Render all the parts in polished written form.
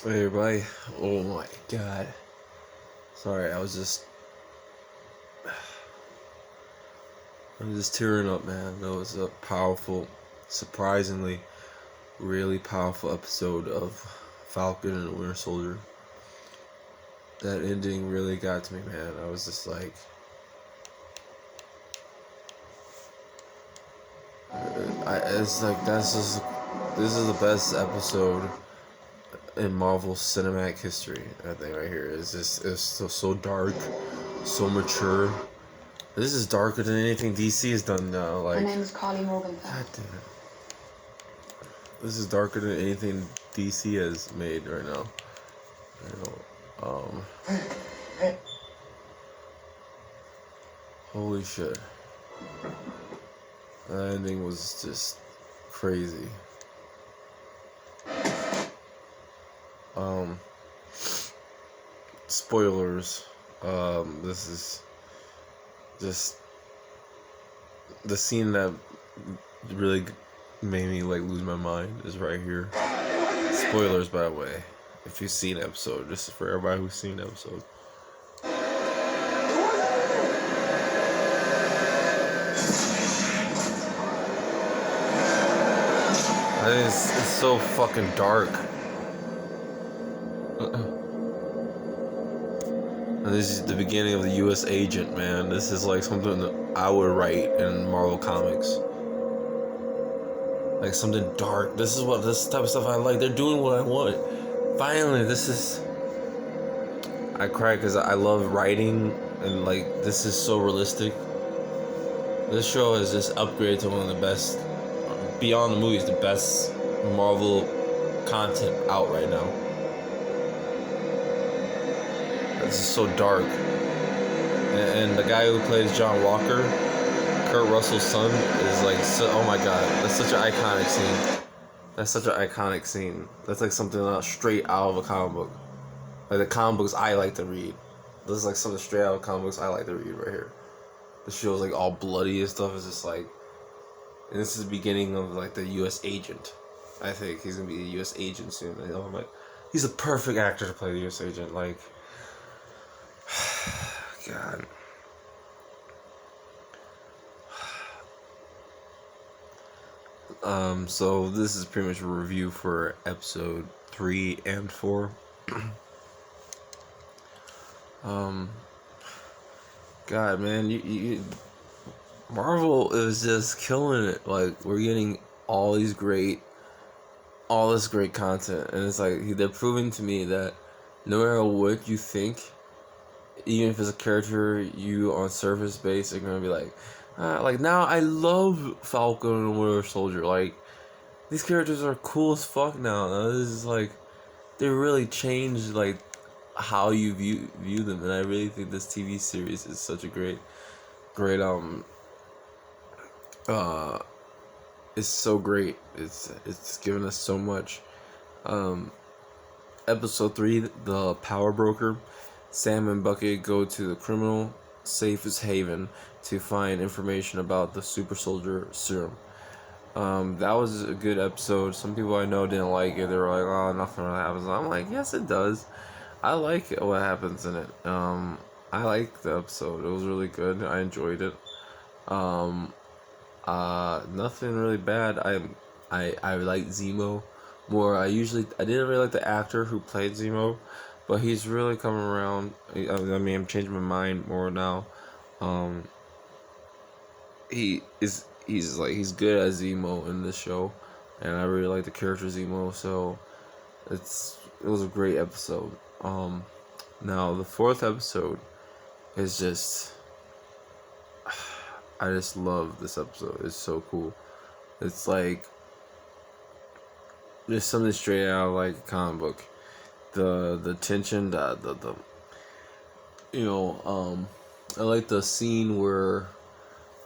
Hey everybody, oh my god. Sorry, I'm just tearing up, man. That was a powerful, surprisingly, really powerful episode of Falcon and the Winter Soldier. That ending really got to me, man. I was just like, it's like, this is the best episode in Marvel cinematic history, I think, right here. It's so dark, so mature. This is darker than anything DC has done now. Like, my name is Carly Morgenthau. God damn it. This is darker than anything DC has made right now. You know, holy shit. That ending was just crazy. Spoilers. This is just the scene that really made me like lose my mind is right here. Spoilers, by the way. If you've seen the episode, this is for everybody who's seen the episode. It's so fucking dark. And this is the beginning of the U.S. Agent, man. This is like something that I would write in Marvel Comics. Like something dark. This type of stuff I like. They're doing what I want. Finally, I cry because I love writing and like this is so realistic. This show has just upgraded to one of the best, beyond the movies, the best Marvel content out right now. This is so dark. And the guy who plays John Walker, Kurt Russell's son, is like, oh my god, that's such an iconic scene. That's such an iconic scene. That's like something straight out of a comic book. Like the comic books I like to read. This is like something straight out of comic books I like to read right here. The show's like all bloody and stuff. It's just like, and this is the beginning of like the U.S. agent. I think he's gonna be a U.S. agent soon. You know, I'm like, he's a perfect actor to play the U.S. agent. Like, God. So this is pretty much a review for episode 3 and 4. God, man, Marvel is just killing it. Like, we're getting all this great content, and it's like they're proving to me that no matter what you think, even if it's a character you on surface base are gonna be like now I love Falcon and Winter Soldier. Like, these characters are cool as fuck now. This is like, they really changed like how you view them, and I really think this TV series is such a great it's so great. It's given us so much. Episode 3, the Power Broker. Sam and Bucket go to the criminal safest haven to find information about the super soldier serum. That was a good episode. Some people I know didn't like it. They were like, "Oh, nothing really happens." I'm like, "Yes, it does. I like it, what happens in it." I liked the episode. It was really good. I enjoyed it. Nothing really bad. I like Zemo more. I didn't really like the actor who played Zemo, but he's really coming around. I mean, I'm changing my mind more now. He's good as Zemo in this show, and I really like the character Zemo. So it was a great episode. Now the 4th episode is just, I just love this episode. It's so cool. It's like there's something straight out of like a comic book. The tension, the I like the scene where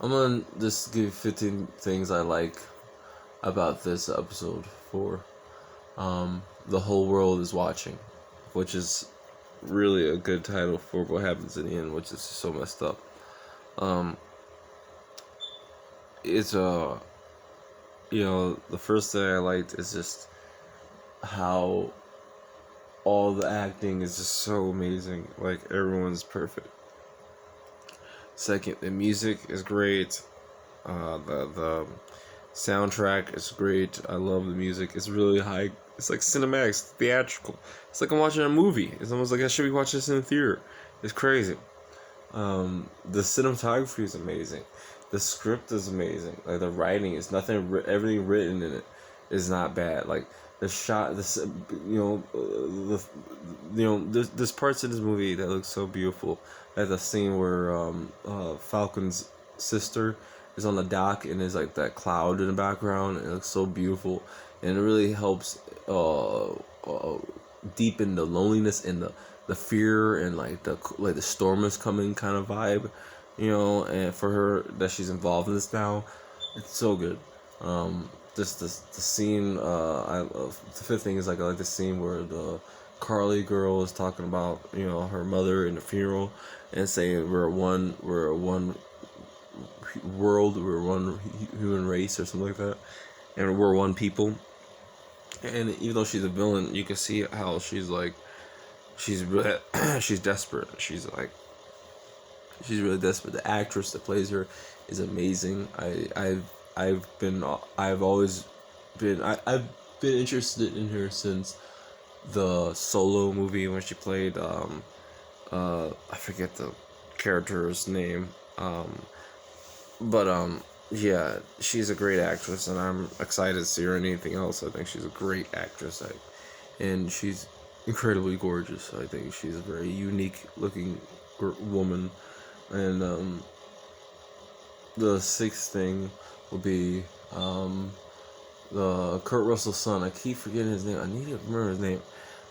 I'm gonna just give 15 things I like about this episode 4. The whole world is watching, which is really a good title for what happens in the end, which is so messed up. It's the first thing I liked is just how all the acting is just so amazing. Like, everyone's perfect. Second, the music is great. The soundtrack is great. I love the music. It's really high. It's like cinematic, it's theatrical. It's like I'm watching a movie. It's almost like I should be watching this in the theater. It's crazy. The cinematography is amazing. The script is amazing. Like, the writing is nothing. Everything written in it is not bad. Like, the shot, there's parts in this movie that look so beautiful. Like the scene where Falcon's sister is on the dock and there's like that cloud in the background. And it looks so beautiful, and it really helps deepen the loneliness and the fear and like the storm is coming kind of vibe, and for her that she's involved in this now, it's so good. Just the scene. The fifth thing is like I like the scene where the Carly girl is talking about her mother in the funeral, and saying we're one world, we're one human race or something like that, and we're one people. And even though she's a villain, you can see how she's like, she's really, she's desperate. She's really desperate. The actress that plays her is amazing. I've always been I've been interested in her since the Solo movie when she played I forget the character's name, but yeah, she's a great actress, and I'm excited to see her in anything else. I think she's a great actress, and she's incredibly gorgeous. I think she's a very unique looking woman. And the sixth thing will be the Kurt Russell's son. I keep forgetting his name. I need to remember his name,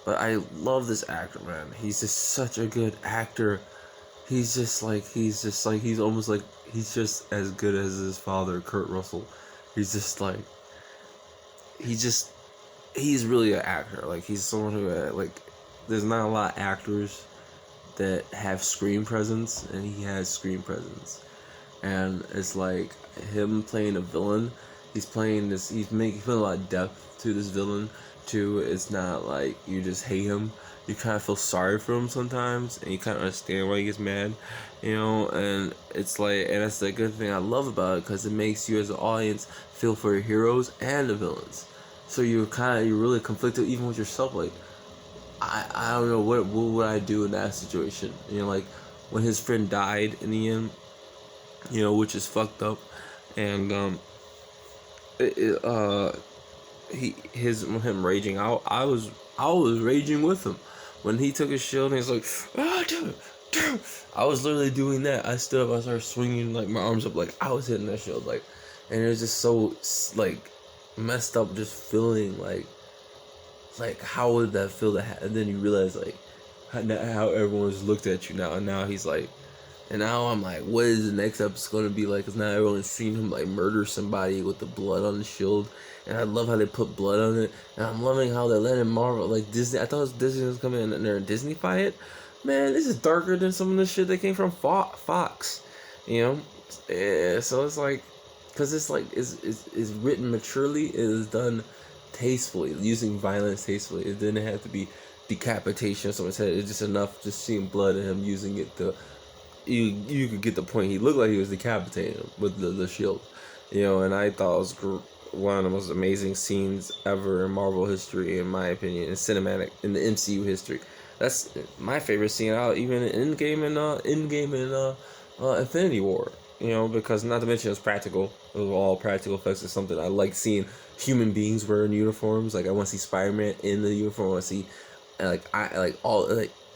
but I love this actor, man. He's just such a good actor. He's just as good as his father, Kurt Russell. He's really an actor. Like, he's someone who there's not a lot of actors that have screen presence, and he has screen presence. And it's like him playing a villain. He's playing this. He's putting a lot of depth to this villain too. It's not like you just hate him. You kind of feel sorry for him sometimes, and you kind of understand why he gets mad, And it's like, and that's the good thing I love about it, because it makes you as an audience feel for your heroes and the villains. So you're really conflicted even with yourself. Like, I don't know what would I do in that situation. Like when his friend died in the end, which is fucked up, and him raging out. I was raging with him when he took his shield and he's like, dude. I was literally doing that. I stood up, I started swinging like my arms up, like I was hitting that shield, like, and it was just so like messed up, just feeling like how would that feel and then you realize like how everyone's looked at you now, and now he's like. And now I'm like, what is the next episode going to be like? Because now everyone's seen him like murder somebody with the blood on the shield. And I love how they put blood on it. And I'm loving how they're letting Marvel, like Disney. I thought Disney was coming in and they're Disney-fy it. Man, this is darker than some of the shit that came from Fox. Yeah, so it's like, because it's like, it's written maturely. It is done tastefully, using violence tastefully. It didn't have to be decapitation of someone's head. It's just enough just seeing blood and him using it to. You could get the point. He looked like he was decapitating him with the shield, and I thought it was one of the most amazing scenes ever in Marvel history, in my opinion, in the MCU history. That's my favorite scene out, even in Endgame and Infinity War. Because not to mention it was practical. It was all practical effects. It's something I like seeing human beings wearing uniforms. Like I want to see Spider-Man in the uniform. I want to see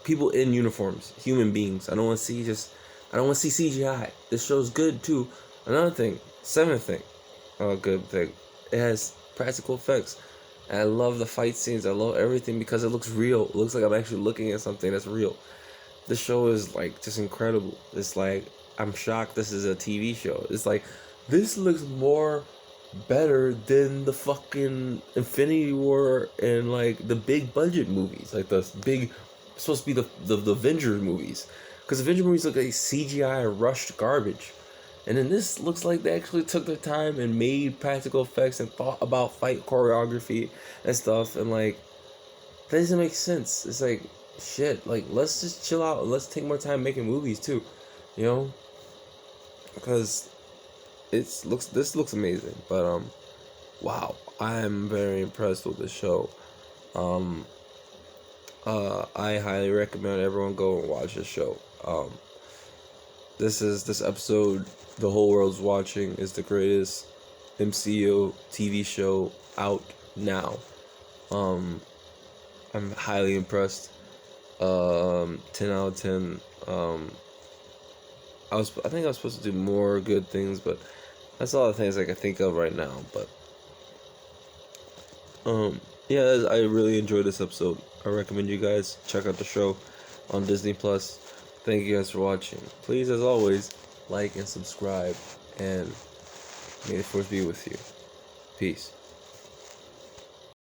people in uniforms, human beings. I don't want to see CGI. This show's good too. Another thing, seventh thing, good thing, it has practical effects. And I love the fight scenes. I love everything because it looks real. It looks like I'm actually looking at something that's real. This show is like just incredible. It's like, I'm shocked this is a TV show. It's like, this looks better than the fucking Infinity War and like the big budget movies, like the big, supposed to be the Avengers movies, because Avengers movies look like CGI rushed garbage, and then this looks like they actually took their time and made practical effects and thought about fight choreography and stuff, and like That doesn't make sense. It's like, shit, like, let's just chill out. Let's take more time making movies, too. You know? Because this looks amazing. But, wow. I'm very impressed with the show. I highly recommend everyone go and watch this show. This episode the whole world's watching is the greatest MCU TV show out now. I'm highly impressed. 10 out of 10. I think I was supposed to do more good things, but that's all the things I can think of right now. But yeah, I really enjoyed this episode. I recommend you guys check out the show on Disney Plus. Thank you guys for watching. Please, as always, like and subscribe, and may the force be with you. Peace.